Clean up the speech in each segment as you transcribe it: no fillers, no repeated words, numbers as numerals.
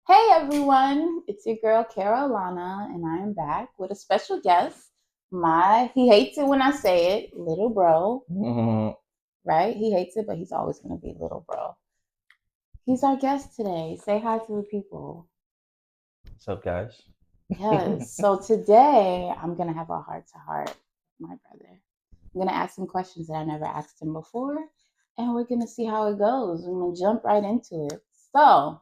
Hey everyone, it's your girl Carolina, and I am back with a special guest. He hates it when I say it, little bro, right? He hates it, but he's always gonna be little bro. He's our guest today. Say hi to the people. What's up, guys? Yes. So today I'm gonna have a heart to heart with my brother. I'm gonna ask him questions that I never asked him before, and we're gonna see how it goes. I'm gonna jump right into it. So,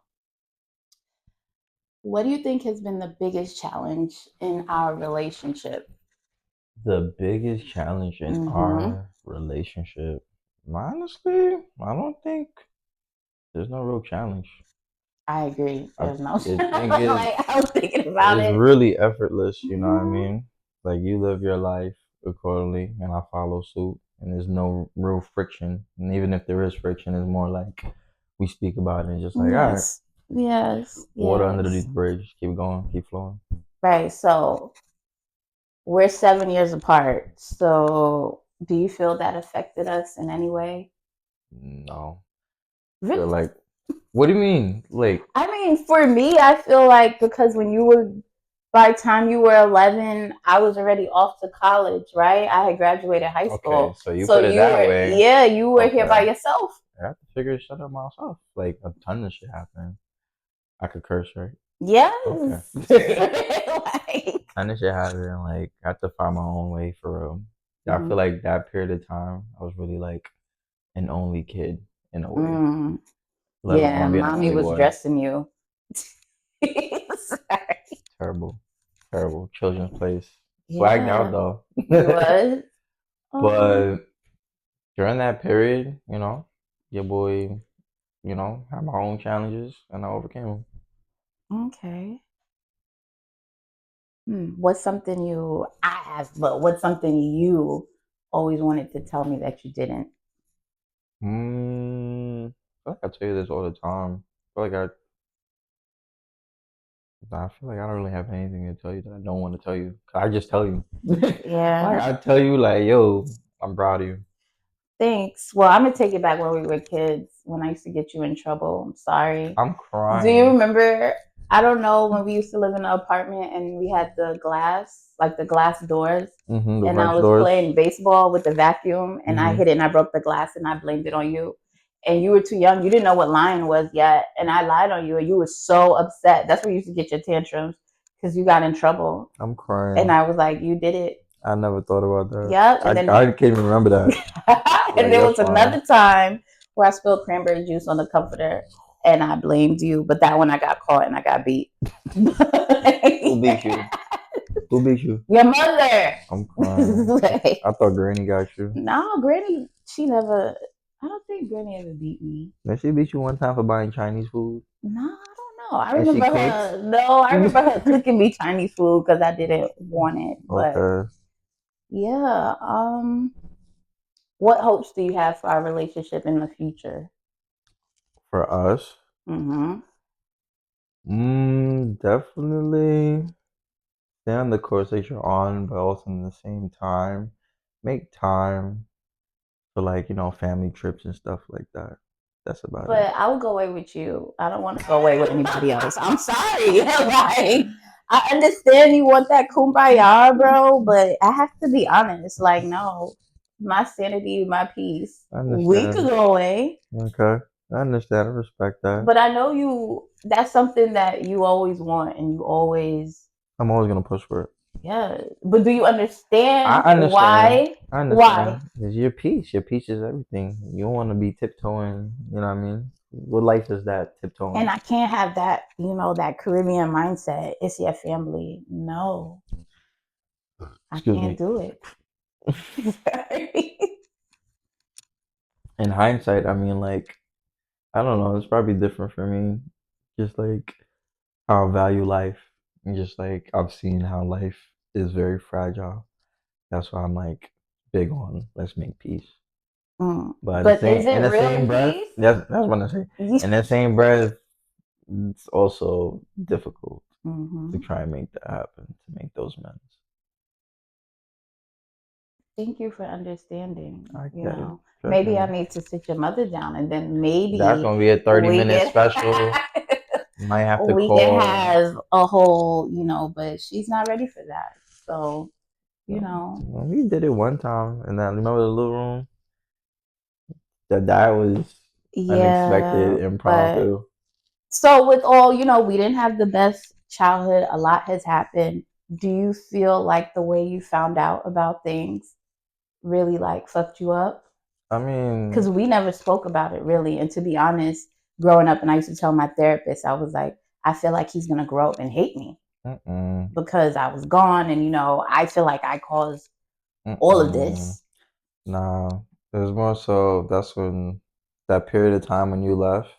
what do you think has been the biggest challenge in our relationship? The biggest challenge in Mm-hmm. our relationship, honestly, I don't think there's no real challenge. I agree. I, There's no I think like I was thinking about it's it. really effortless. You know what I Mhm. mean? Like you live your life accordingly, and I follow suit, and there's no real friction. And even if there is friction, it's more like we speak about it, and just like, all right, Yes. Yes. water under Yes. the bridge, keep going, keep flowing. Right. So we're 7 years apart. So do you feel that affected us in any way? No, feel Really? like, what do you mean? Like, I mean, for me, I feel like because by the time you were 11, I was already off to college, right? I had graduated high okay, school. so you So put it that way. you were here by Okay. yourself. I have to figure shit out myself. Like a ton of shit happened. I could curse, right? Okay. Yes. A Like, ton of shit happened. Like I had to find my own way for real. I mhm. feel like that period of time, I was really like an only kid in a way, Mm, let yeah, alone being an mommy only was boy. dressing you. Sorry. Terrible, terrible. Children's place. Swagged out Yeah, though. you was. Oh, But during that period, your boy, had my own challenges and I overcame them. okay. What's something I asked, but what's something you always wanted to tell me that you didn't? I feel like I tell you this all the time. I feel like I feel like I don't really have anything to tell you that I don't want to tell you. I just tell you. Like Yeah, I tell you, like, yo, I'm proud of you. thanks. Well, I'm gonna take it back when we were kids, when I used to get you in trouble. I'm sorry. I'm Do you crying. remember? I don't know when we used to live in an apartment and we had the glass, like the glass doors, The and I French was doors. playing baseball with the vacuum and I hmm hit it and I broke the glass and I blamed it on you. And you were too young. You didn't know what lying was yet. And I lied on you and you were so upset. That's where you used to get your tantrums because you got in trouble. I'm And crying. I was like, you did it. I never thought about that. Yep. And I can't even remember that. and Like there that's was fine. another time where I spilled cranberry juice on the comforter and I blamed you, but that one I got caught and I got beat. Who beat you? Who beat you? Your mother. I'm crying. Like, I thought Granny got you. no, Granny, she never. I don't think Granny ever beat me. Did she beat you one time for buying Chinese food? No, I don't know. I And she remember cooked? her. No, I remember her cooking me Chinese food because I didn't want it. But Okay. yeah, what hopes do you have for our relationship in the future? For us, Mm-hmm. definitely stay on the course that you're on, but also in the same time, make time for like, family trips and stuff like that. That's about it. But I will go away with you. I don't want to go away with anybody else. I'm sorry. Like, I understand you want that kumbaya, bro, but I have to be honest. Like, no, my sanity, my peace. I We could understand. go away, Okay. I understand. I respect that. but I know you. That's something that you always want, and you always, I'm always gonna push for it. yeah. But do you I understand understand. why? I Why? understand. It's your piece. Your piece is everything. You don't want to be tiptoeing. You know what I mean? What life is that And tiptoeing? I can't have that, that Caribbean mindset. It's your family. No, I Excuse can't me. do it. Sorry. In hindsight, I mean, like, I don't know. It's probably different for me. Just like how I value life, and just like I've seen how life is very fragile. That's why I'm like big on let's make peace. But But is in it the really same breath, peace? that's what I say. In the same breath, it's also difficult to Mm-hmm. try and make that happen, to make those amends. Thank you for understanding. I get it. Trust Maybe I me. need to sit your mother down and then That's maybe gonna be a 30 we minute get. special. Might have to We can call. have a whole, but she's not ready for that. So, We did it one time, and then remember the little room. That was yeah, unexpected, but impromptu. so with all, we didn't have the best childhood. A lot has happened. Do you feel like the way you found out about things really like fucked you up? I mean, Because we never spoke about it really. And to be honest, growing up, and I used to tell my therapist, I was like, I feel like he's gonna grow up and hate me mm-mm, because I was gone, and I feel like I caused all of mm-mm. this. Nah, it was more so that's when that period of time when you left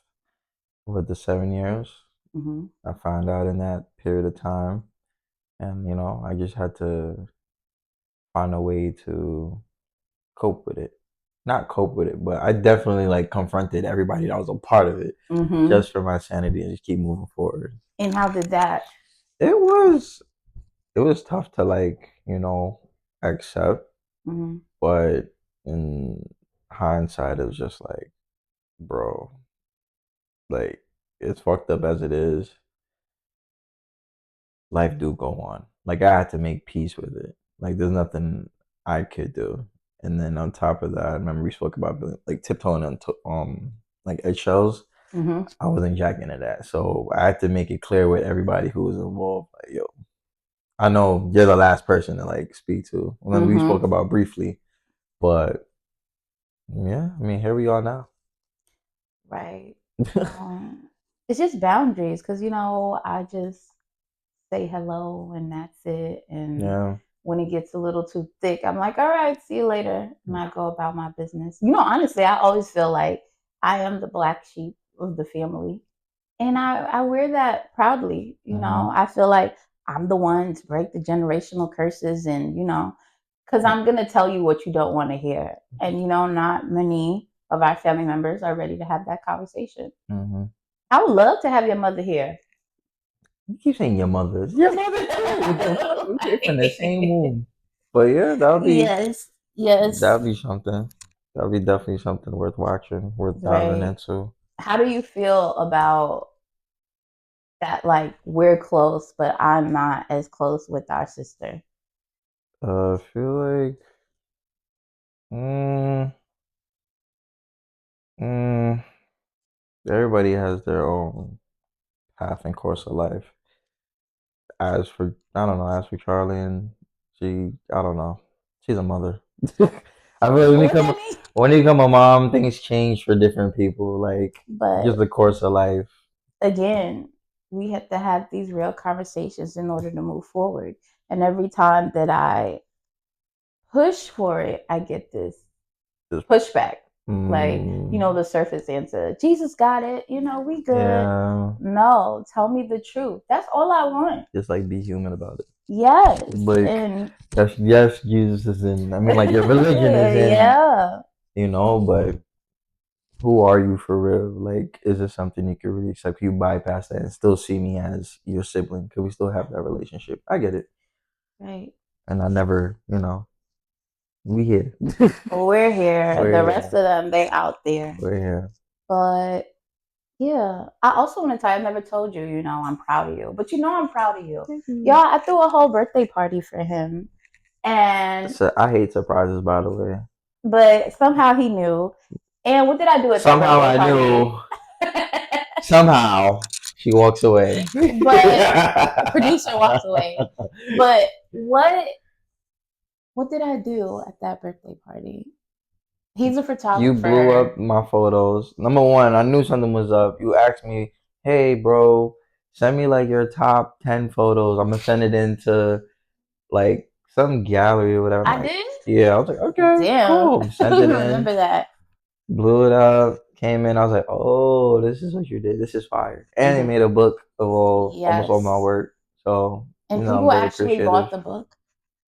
with the 7 years. Mm-hmm. I found out in that period of time, and I just had to find a way to cope with it. Not cope with it, but I definitely like confronted everybody that was a part of it, Mm-hmm. just for my sanity and just keep moving forward. And how did that? It was it was tough to like accept, Mm-hmm. but in hindsight, it was just like, bro, like it's fucked up as it is. Life do go on. Like I had to make peace with it. Like there's nothing I could do. And then on top of that, I remember we spoke about like tiptoeing on like eggshells. Mm-hmm. I wasn't jacking into that, so I had to make it clear with everybody who was involved. Like, yo, I know you're the last person to like speak to. And then we Mm-hmm. spoke about briefly, but yeah, I mean, here we are now. Right. It's just boundaries because I just say hello and that's it. And Yeah. when it gets a little too thick, I'm like, all right, see you later. And I go about my business. Honestly, I always feel like I am the black sheep of the family. And I wear that proudly. Mm-hmm. I feel like I'm the one to break the generational curses and, because I'm going to tell you what you don't want to hear. And, not many of our family members are ready to have that conversation. Mm-hmm. I would love to have your mother here. You keep saying your mother's. Your mother too. What the fuck? We came from the same womb. But yeah, Yes, yes, that'll be something. That'll be definitely something worth watching, worth diving right. into. How do you feel about that? Like, we're close, but I'm not as close with our sister. I feel like mm, mm, everybody has their own path and course of life. As for I don't know, as for Charlie and I don't know. She's a mother. I feel like What that mean? when you become a mom, things change for different people. Like just But the course of life. again, we have to have these real conversations in order to move forward. And every time that I push for it, I get this Just pushback. Like, mm, the surface answer, Jesus got it, we good. yeah, No, tell me the truth. That's all I want. just like be human about it. Yes. Like And yes, Jesus is in. I mean, like your religion is in. yeah. But who are you for real? Like, is this something you can really accept? Can you bypass that and still see me as your sibling? Could we still have that relationship? I get it. Right. And I never, we here. We're here. We're The rest here. of them, they out there. We're here. But yeah, I also want to tell you, I never told you, I'm proud of you. But I'm proud of you. Y'all, I threw a whole birthday party for him. And, So I hate surprises, by the way. but somehow he knew. And what did I do at that Somehow birthday I knew. party? Somehow she walks away. But producer walks away. But what did I do at that birthday party? He's a You blew photographer. up my photos. Number one, I knew something was up. You asked me, hey, bro, send me like your top 10 photos. I'm gonna send it into like some gallery or whatever. I'm I like, did? yeah. I was like, okay, Damn. cool. I Sent it in, remember that. blew it up, came in. I was like, oh, this is what you did. This is fire. And they Hmm. made a book of almost all my Yes. work. So, And I'm people very actually bought appreciative. the book.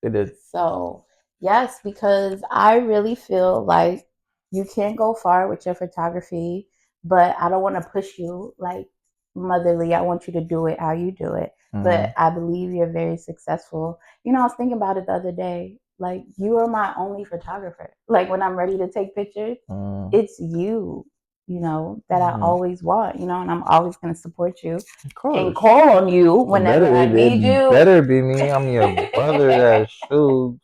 They did. So, yes, because I really feel like you can go far with your photography, but I don't want to push you like motherly. I want you to do it how you do it. But Mm, I believe you're very successful. I was thinking about it the other day. Like, you are my only photographer. Like, when I'm ready to take pictures, mm, it's you. that I always want, and I'm always going to support you Of course. and call on you whenever I need you. Better be me. I'm your brother that shoots.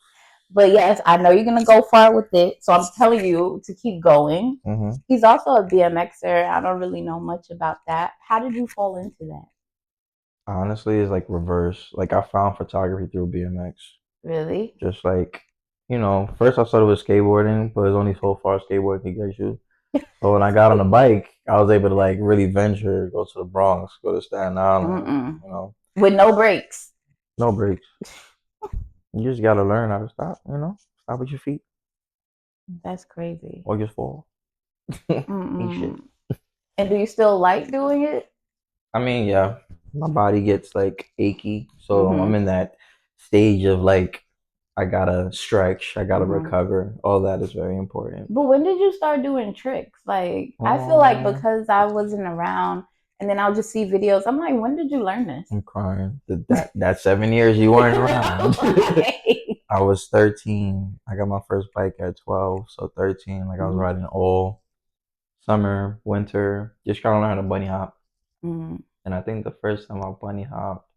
But yes, I know you're going to go far with it. So I'm telling you to keep going. Mm-hmm. He's also a BMXer. I don't really know much about that. How did you fall into that? Honestly, it's like reverse. Like I found photography through BMX. Really? Just like, first I started with skateboarding, but it's only so far skateboarding can get you. So when I got on the bike, I was able to like really venture, go to the Bronx, go to Staten Island, With no brakes. No brakes. You just gotta learn how to stop, stop with your feet. That's crazy. Or just fall. Ain't shit. And do you still like doing it? I mean, yeah, my body gets like achy, so I'm in that stage of like I gotta stretch, I gotta recover. All that is very important. But when did you start doing tricks? Like, I feel like because I wasn't around, and then I'll just see videos. I'm like, when did you learn this? I'm crying. That 7 years you weren't around. I was 13. I got my first bike at 12, so 13. Like I was riding all summer, winter, just trying to learn how to bunny hop. And I think the first time I bunny hopped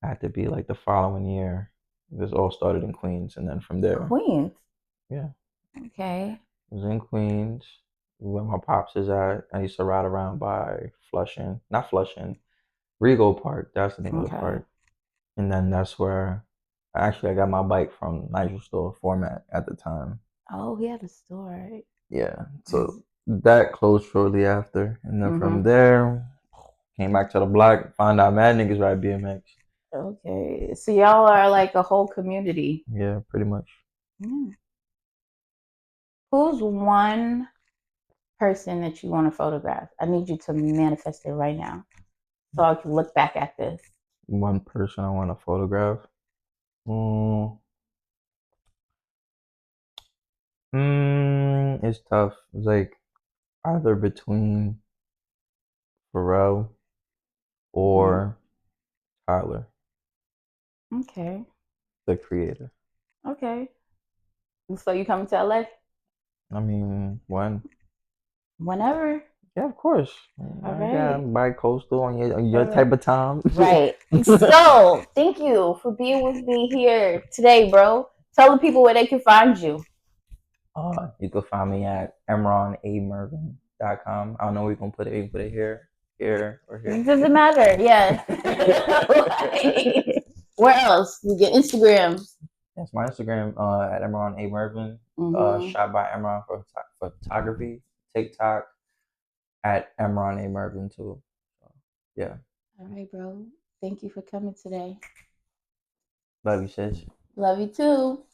had to be like the following year. This all started in Queens, and then from there. Queens? Yeah. Okay. It was in Queens, where my pops is at. I used to ride around by Flushing. Not Flushing. Regal Park. That's the name of the park. And then that's where I got my bike from Nigel Store Format at the time. Oh, he had a store, right? Yeah. So that closed shortly after. And then from there, came back to the block, found out mad niggas ride BMX. Okay. So y'all are like a whole community. Yeah, pretty much. Yeah. Who's one person that you want to photograph? I need you to manifest it right now so I can look back at this. One person I want to photograph? It's tough. It's like either between Pharrell or Tyler, Okay. the creator. Okay. So you coming to LA? I mean, when? Whenever. Yeah, of course. All I got right. bi-coastal on your type of time. Right. So, thank you for being with me here today, bro. Tell the people where they can find you. You can find me at EmronAMervin.com. I don't know where you can put it. You can put it here, or here. It doesn't matter. Yeah. Where else? You get Instagram. That's my Instagram at EmronAMervin. Shot by Emron for photography. TikTok at EmronAMervin too. So, yeah. All right, bro. Thank you for coming today. Love you, sis. Love you too.